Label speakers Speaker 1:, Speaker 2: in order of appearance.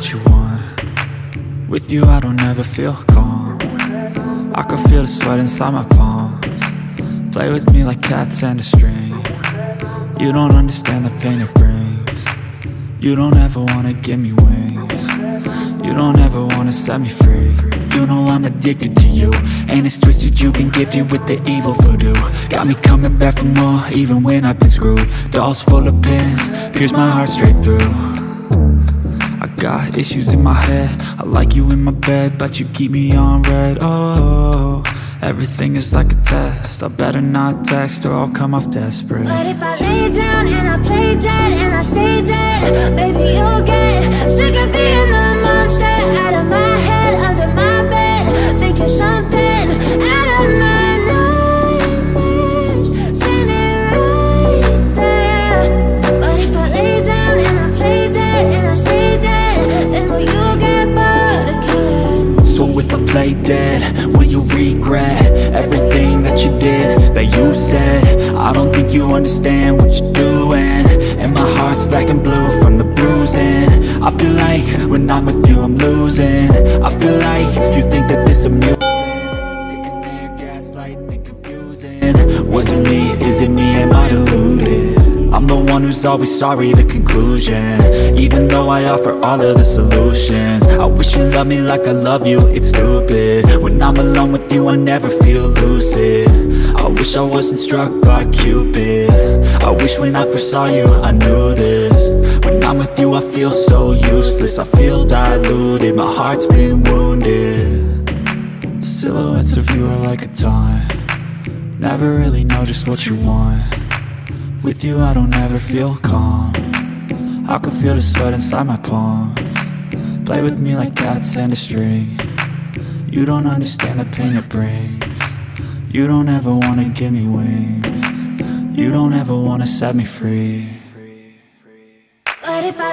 Speaker 1: what you want. With you I don't ever feel calm. I can feel the sweat inside my palms. Play with me like cats and a string. You don't understand the pain it brings. You don't ever wanna give me wings. You don't ever wanna set me free. You know I'm addicted to you, and it's twisted, you've been gifted with the evil voodoo. Got me coming back for more, even when I've been screwed. Dolls full of pins, pierce my heart straight through. I got issues in my head, I like you in my bed, but you keep me on red. Oh, everything is like a test, I better not text or I'll come off desperate.
Speaker 2: But if I lay down and I play dead and I stay dead, baby you'll get sick of being the monster out of my head, under my bed, thinking something out of my nightmares, standing right there. But if I lay down and I play dead and I stay dead, then will you get bored of killing?
Speaker 1: So if I play dead, will you regret everything that you did, that you said? I don't think you understand what you're doing, and my heart's black and blue from the bruising. I feel like when I'm with you I'm losing. I feel like you think that this amusing, sitting there gaslighting and confusing. Was it me? Is it me? Am I deluded? I'm the one who's always sorry, the conclusion. Even though I offer all of the solutions, I wish you loved me like I love you, it's stupid. When I'm alone with you I never feel lucid. I wish I wasn't struck by Cupid. I wish when I first saw you I knew this. When I'm with you I feel so useless, I feel diluted, my heart's been wounded. Silhouettes of you are like a taunt. Never really know just what you want. With you I don't ever feel calm. I can feel the sweat inside my palms. Play with me like cats and a string. You don't understand the pain it brings. You don't ever wanna give me wings. You don't ever wanna set me free.
Speaker 2: But if I